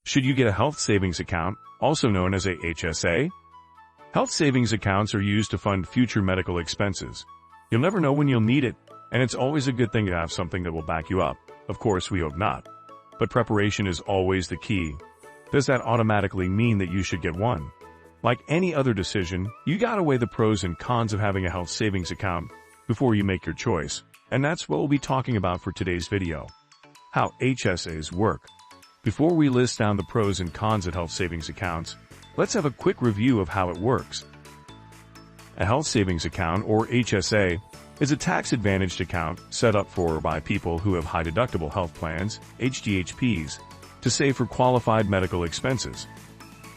Should you get a health savings account, also known as a HSA? Health savings accounts are used to fund future medical expenses. You'll never know when you'll need it, and it's always a good thing to have something that will back you up. Of course, we hope not. But preparation is always the key. Does that automatically mean that you should get one? Like any other decision, you gotta weigh the pros and cons of having a health savings account before you make your choice. And that's what we'll be talking about for today's video. How HSAs work. Before we list down the pros and cons of health savings accounts, let's have a quick review of how it works. A health savings account, or HSA, is a tax-advantaged account set up for or by people who have high-deductible health plans, HDHPs, to save for qualified medical expenses.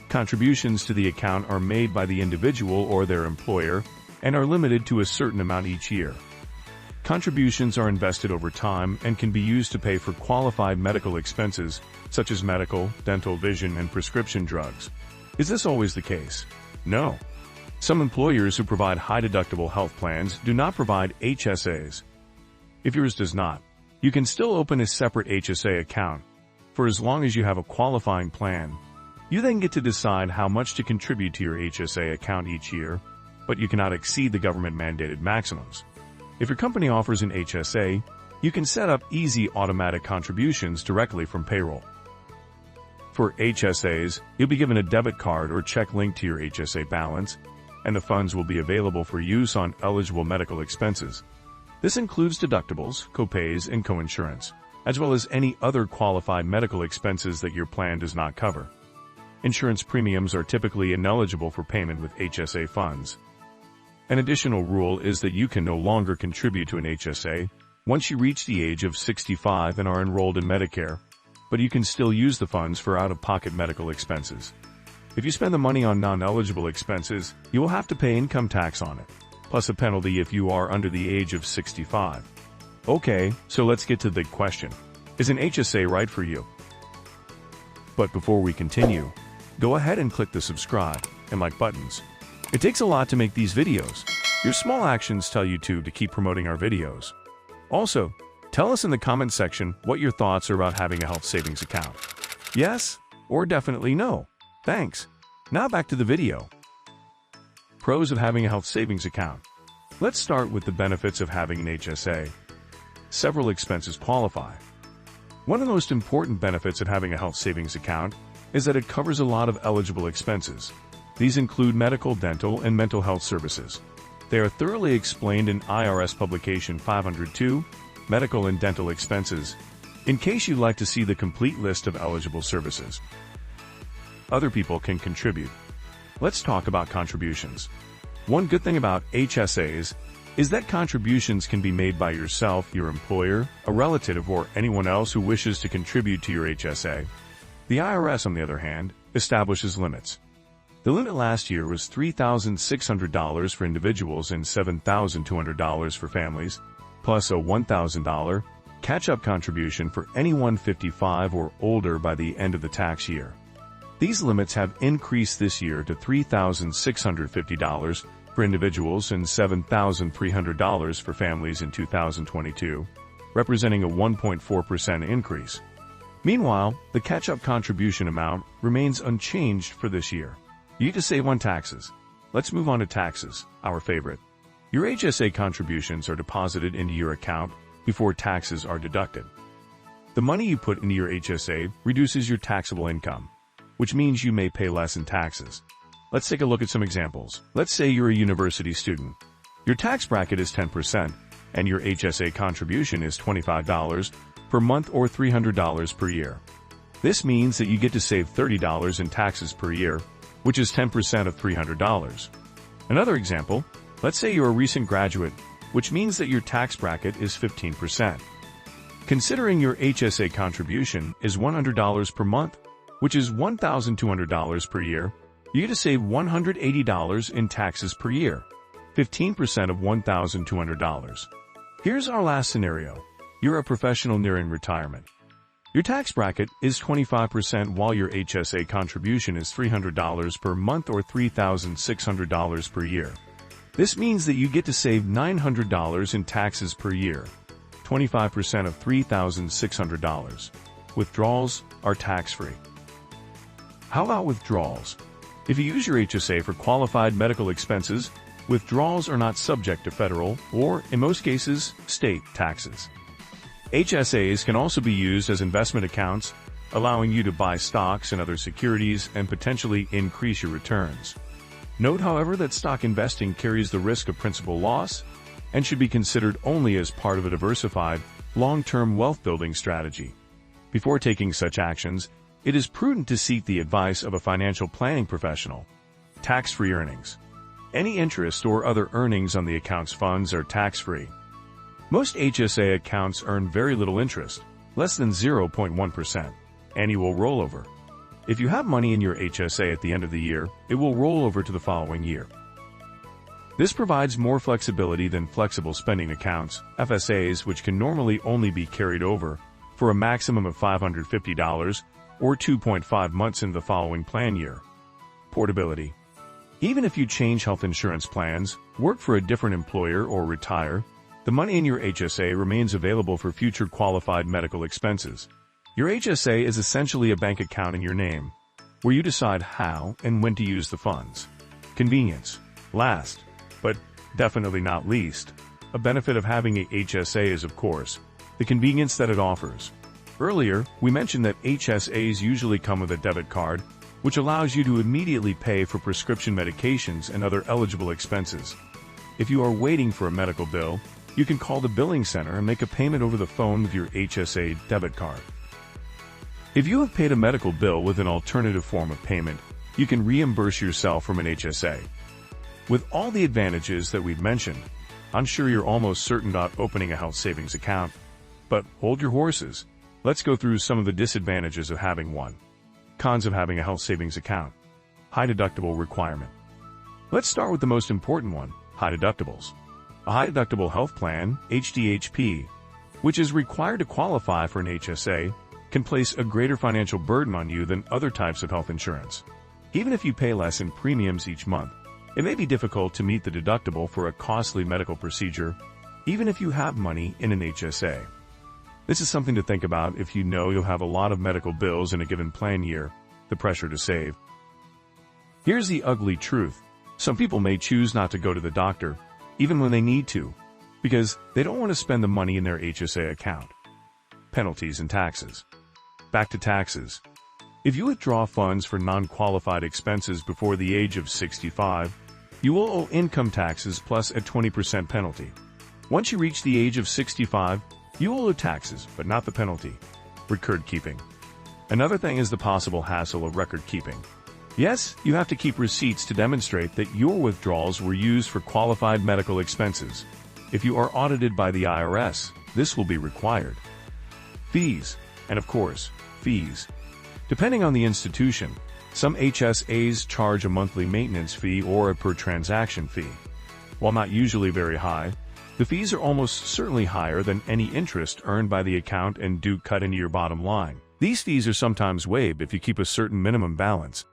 Contributions to the account are made by the individual or their employer and are limited to a certain amount each year. Contributions are invested over time and can be used to pay for qualified medical expenses such as medical, dental, vision, and prescription drugs. Is this always the case? No. Some employers who provide high-deductible health plans do not provide HSAs. If yours does not, you can still open a separate HSA account for as long as you have a qualifying plan. You then get to decide how much to contribute to your HSA account each year, but you cannot exceed the government-mandated maximums. If your company offers an HSA, you can set up easy automatic contributions directly from payroll. For HSAs, you'll be given a debit card or check linked to your HSA balance, and the funds will be available for use on eligible medical expenses. This includes deductibles, copays, and coinsurance, as well as any other qualified medical expenses that your plan does not cover. Insurance premiums are typically ineligible for payment with HSA funds. An additional rule is that you can no longer contribute to an HSA once you reach the age of 65 and are enrolled in Medicare, but you can still use the funds for out-of-pocket medical expenses. If you spend the money on non-eligible expenses, you will have to pay income tax on it, plus a penalty if you are under the age of 65. Okay, so let's get to the big question. Is an HSA right for you? But before we continue, go ahead and click the subscribe and like buttons. It takes a lot to make these videos. Your small actions tell YouTube to keep promoting our videos. Also, tell us in the comment section what your thoughts are about having a health savings account. Yes or definitely no. Thanks. Now back to the video. Pros of having a health savings account. Let's start with the benefits of having an HSA. Several expenses qualify. One of the most important benefits of having a health savings account is that it covers a lot of eligible expenses. These include medical, dental, and mental health services. They are thoroughly explained in IRS Publication 502, Medical and Dental Expenses, in case you'd like to see the complete list of eligible services. Other people can contribute. Let's talk about contributions. One good thing about HSAs is that contributions can be made by yourself, your employer, a relative, or anyone else who wishes to contribute to your HSA. The IRS, on the other hand, establishes limits. The limit last year was $3,600 for individuals and $7,200 for families, plus a $1,000 catch-up contribution for anyone 55 or older by the end of the tax year. These limits have increased this year to $3,650 for individuals and $7,300 for families in 2022, representing a 1.4% increase. Meanwhile, the catch-up contribution amount remains unchanged for this year. You need to save on taxes. Let's move on to taxes, our favorite. Your HSA contributions are deposited into your account before taxes are deducted. The money you put into your HSA reduces your taxable income, which means you may pay less in taxes. Let's take a look at some examples. Let's say you're a university student. Your tax bracket is 10%, and your HSA contribution is $25 per month or $300 per year. This means that you get to save $30 in taxes per year, which is 10% of $300. Another example, let's say you're a recent graduate, which means that your tax bracket is 15%. Considering your HSA contribution is $100 per month, which is $1,200 per year, you get to save $180 in taxes per year, 15% of $1,200. Here's our last scenario. You're a professional nearing retirement. Your tax bracket is 25% while your HSA contribution is $300 per month or $3,600 per year. This means that you get to save $900 in taxes per year, 25% of $3,600. Withdrawals are tax-free. How about withdrawals? If you use your HSA for qualified medical expenses, withdrawals are not subject to federal or, in most cases, state taxes. HSAs can also be used as investment accounts, allowing you to buy stocks and other securities and potentially increase your returns. Note, however, that stock investing carries the risk of principal loss and should be considered only as part of a diversified, long-term wealth-building strategy. Before taking such actions, it is prudent to seek the advice of a financial planning professional. Tax-free earnings. Any interest or other earnings on the account's funds are tax-free. Most HSA accounts earn very little interest, less than 0.1%, annual rollover. If you have money in your HSA at the end of the year, it will roll over to the following year. This provides more flexibility than flexible spending accounts, FSAs, which can normally only be carried over for a maximum of $550 or 2.5 months in the following plan year. Portability. Even if you change health insurance plans, work for a different employer, or retire, the money in your HSA remains available for future qualified medical expenses. Your HSA is essentially a bank account in your name, where you decide how and when to use the funds. Convenience. Last, but definitely not least, a benefit of having a HSA is, of course, the convenience that it offers. Earlier, we mentioned that HSAs usually come with a debit card, which allows you to immediately pay for prescription medications and other eligible expenses. If you are waiting for a medical bill, you can call the billing center and make a payment over the phone with your HSA debit card. If you have paid a medical bill with an alternative form of payment, you can reimburse yourself from an HSA. With all the advantages that we've mentioned, I'm sure you're almost certain about opening a health savings account. But hold your horses. Let's go through some of the disadvantages of having one. Cons of having a health savings account. High deductible requirement. Let's start with the most important one, high deductibles. A high deductible health plan, HDHP, which is required to qualify for an HSA, can place a greater financial burden on you than other types of health insurance. Even if you pay less in premiums each month, it may be difficult to meet the deductible for a costly medical procedure, even if you have money in an HSA. This is something to think about if you know you'll have a lot of medical bills in a given plan year, the pressure to save. Here's the ugly truth. Some people may choose not to go to the doctor, even when they need to, because they don't want to spend the money in their HSA account. Penalties and taxes. Back to taxes. If you withdraw funds for non-qualified expenses before the age of 65, you will owe income taxes plus a 20% penalty. Once you reach the age of 65, you will owe taxes, but not the penalty. Record keeping. Another thing is the possible hassle of record keeping. Yes, you have to keep receipts to demonstrate that your withdrawals were used for qualified medical expenses. If you are audited by the IRS, this will be required. Fees. And of course, fees. Depending on the institution, some HSAs charge a monthly maintenance fee or a per-transaction fee. While not usually very high, the fees are almost certainly higher than any interest earned by the account and do cut into your bottom line. These fees are sometimes waived if you keep a certain minimum balance.